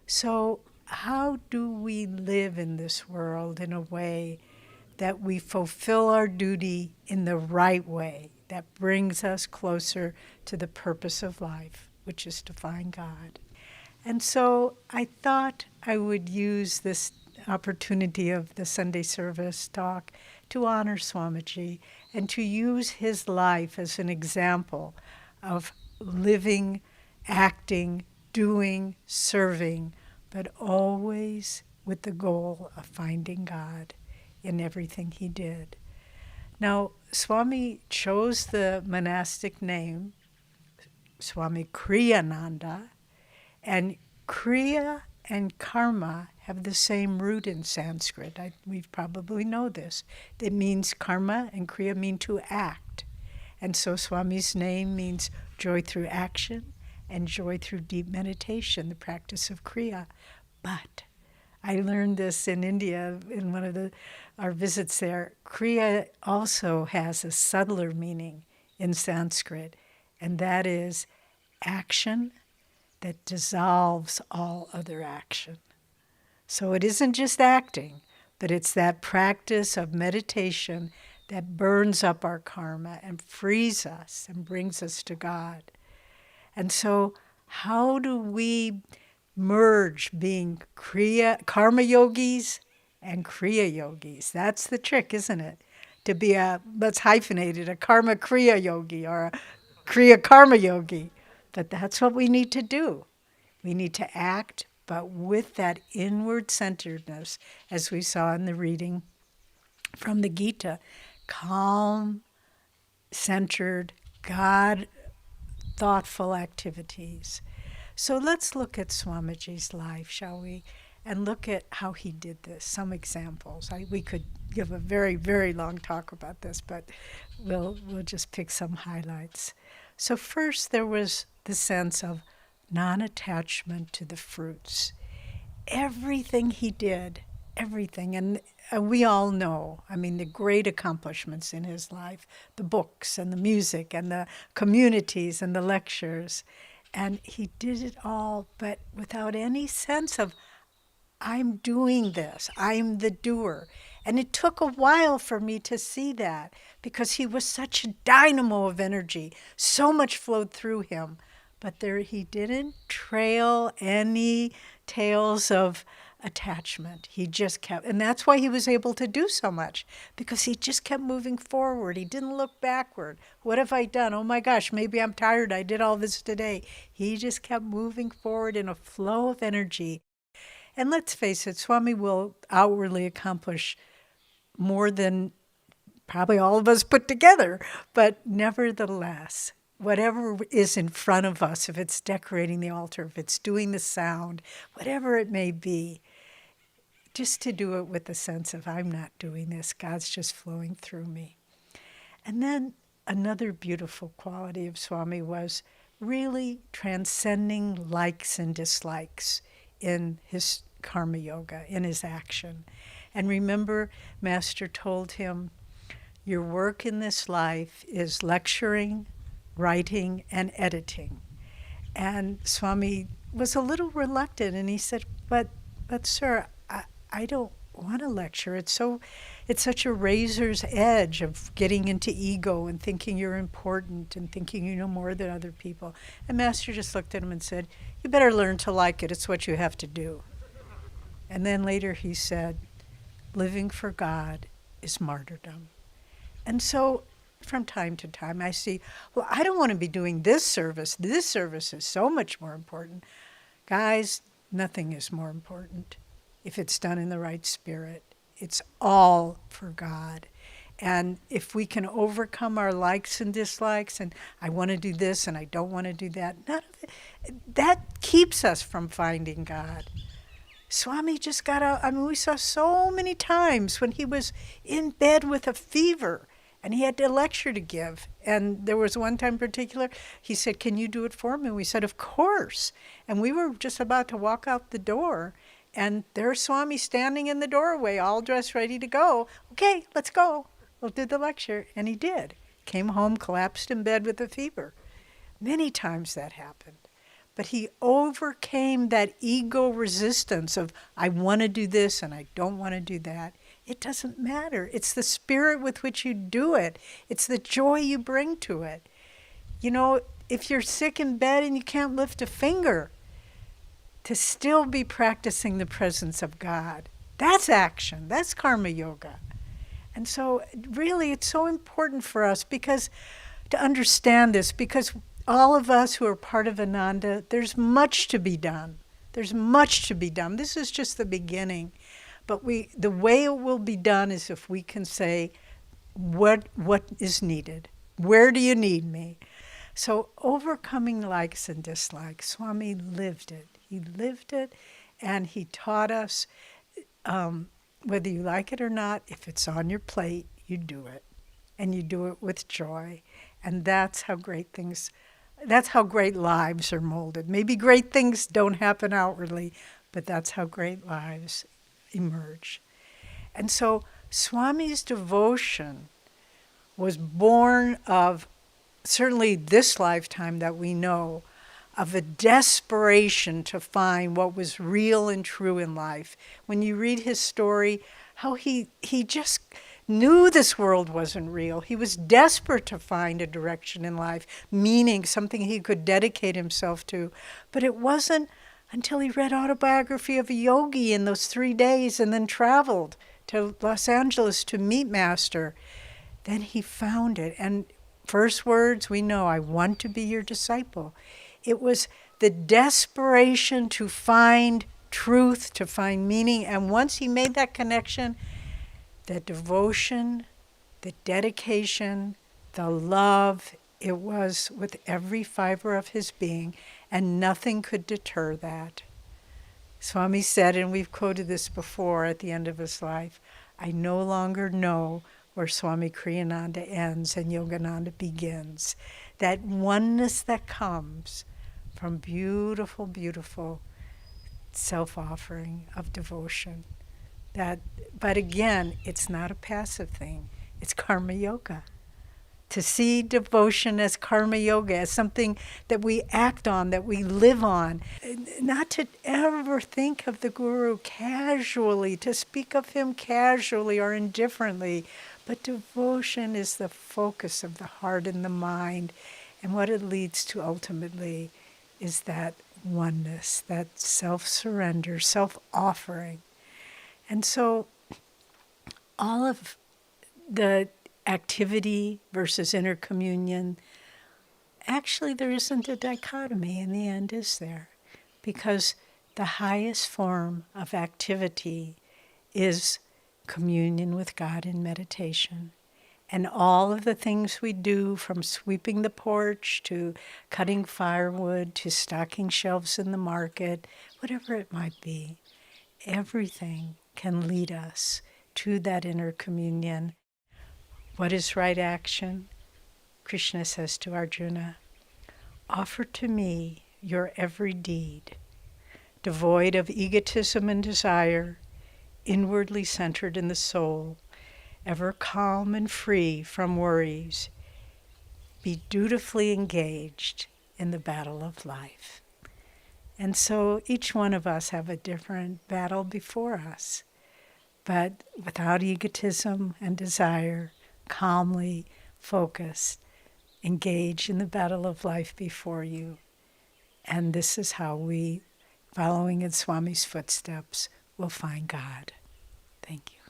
So how do we live in this world in a way that we fulfill our duty in the right way that brings us closer to the purpose of life, which is to find God? And so I thought I would use this opportunity of the Sunday service talk to honor Swamiji and to use his life as an example of living, acting, doing, serving, but always with the goal of finding God in everything he did. Now, Swami chose the monastic name, Swami Kriyananda, and Kriya and karma have the same root in Sanskrit. We probably know this. It means karma and Kriya mean to act. And so Swami's name means joy through action and joy through deep meditation, the practice of Kriya. But I learned this in India in one of our visits there. Kriya also has a subtler meaning in Sanskrit, and that is action that dissolves all other action. So it isn't just acting, but it's that practice of meditation that burns up our karma and frees us and brings us to God. And so how do we merge being karma yogis and Kriya yogis? That's the trick, isn't it? To be let's hyphenate it, a karma Kriya yogi or a Kriya karma yogi. But that's what we need to do. We need to act, but with that inward centeredness, as we saw in the reading from the Gita, calm, centered, God thoughtful activities. So let's look at Swamiji's life, shall we? And look at how he did this, some examples. We could give a very, very long talk about this, but we'll just pick some highlights. So first there was the sense of non-attachment to the fruits. Everything he did, everything, and we all know, I mean, the great accomplishments in his life, the books and the music and the communities and the lectures, and he did it all, but without any sense of, I'm doing this, I'm the doer. And it took a while for me to see that because he was such a dynamo of energy. So much flowed through him. But he didn't trail any tales of attachment. He just kept, and that's why he was able to do so much, because he just kept moving forward. He didn't look backward. What have I done? Oh my gosh, maybe I'm tired. I did all this today. He just kept moving forward in a flow of energy. And let's face it, Swami will outwardly accomplish more than probably all of us put together, but nevertheless, whatever is in front of us, if it's decorating the altar, if it's doing the sound, whatever it may be, just to do it with the sense of, I'm not doing this, God's just flowing through me. And then another beautiful quality of Swami was really transcending likes and dislikes in his karma yoga, in his action. And remember, Master told him, your work in this life is lecturing, writing, and editing. And Swami was a little reluctant, and he said, but sir, I don't want to lecture. It's such a razor's edge of getting into ego and thinking you're important and thinking you know more than other people. And Master just looked at him and said, you better learn to like it. It's what you have to do. And then later he said, living for God is martyrdom. And so from time to time I see, well, I don't want to be doing this service. This service is so much more important. Guys, nothing is more important if it's done in the right spirit. It's all for God. And if we can overcome our likes and dislikes, and I want to do this and I don't want to do that, none of it, that keeps us from finding God. Swami just got out. I mean, we saw so many times when he was in bed with a fever and he had a lecture to give. And there was one time in particular, he said, can you do it for me? And we said, of course. And we were just about to walk out the door. And there's Swami standing in the doorway, all dressed, ready to go. Okay, let's go. We'll do the lecture. And he did. Came home, collapsed in bed with a fever. Many times that happened. but he overcame that ego resistance of, I want to do this and I don't want to do that. It doesn't matter. It's the spirit with which you do it. It's the joy you bring to it. You know, if you're sick in bed and you can't lift a finger, to still be practicing the presence of God, that's action. That's karma yoga. And so really it's so important for us to understand this, because all of us who are part of Ananda, there's much to be done. There's much to be done. This is just the beginning. But the way it will be done is if we can say, what is needed? Where do you need me? So overcoming likes and dislikes, Swami lived it. He lived it, and he taught us, whether you like it or not, if it's on your plate, you do it. And you do it with joy. And that's how great lives are molded. Maybe great things don't happen outwardly, but that's how great lives emerge. And so Swami's devotion was born of, certainly this lifetime that we know, of a desperation to find what was real and true in life. When you read his story, how he just knew this world wasn't real. He was desperate to find a direction in life, meaning, something he could dedicate himself to. But it wasn't until he read Autobiography of a Yogi in those 3 days and then traveled to Los Angeles to meet Master. Then he found it. And first words we know, I want to be your disciple. It was the desperation to find truth, to find meaning. And once he made that connection, the devotion, the dedication, the love, it was with every fiber of his being, and nothing could deter that. Swami said, and we've quoted this before at the end of his life, I no longer know where Swami Kriyananda ends and Yogananda begins. That oneness that comes from beautiful, beautiful self-offering of devotion. But again, it's not a passive thing. It's karma yoga. To see devotion as karma yoga, as something that we act on, that we live on. Not to ever think of the Guru casually, to speak of him casually or indifferently, but devotion is the focus of the heart and the mind, and what it leads to ultimately is that oneness, that self-surrender, self-offering. And so all of the activity versus inner communion, actually there isn't a dichotomy in the end, is there? Because the highest form of activity is communion with God in meditation. And all of the things we do, from sweeping the porch to cutting firewood to stocking shelves in the market, whatever it might be, everything can lead us to that inner communion. What is right action? Krishna says to Arjuna, offer to me your every deed, devoid of egotism and desire, inwardly centered in the soul, ever calm and free from worries. Be dutifully engaged in the battle of life. And so each one of us have a different battle before us, but without egotism and desire, calmly focused, engage in the battle of life before you. And this is how we, following in Swami's footsteps, will find God. Thank you.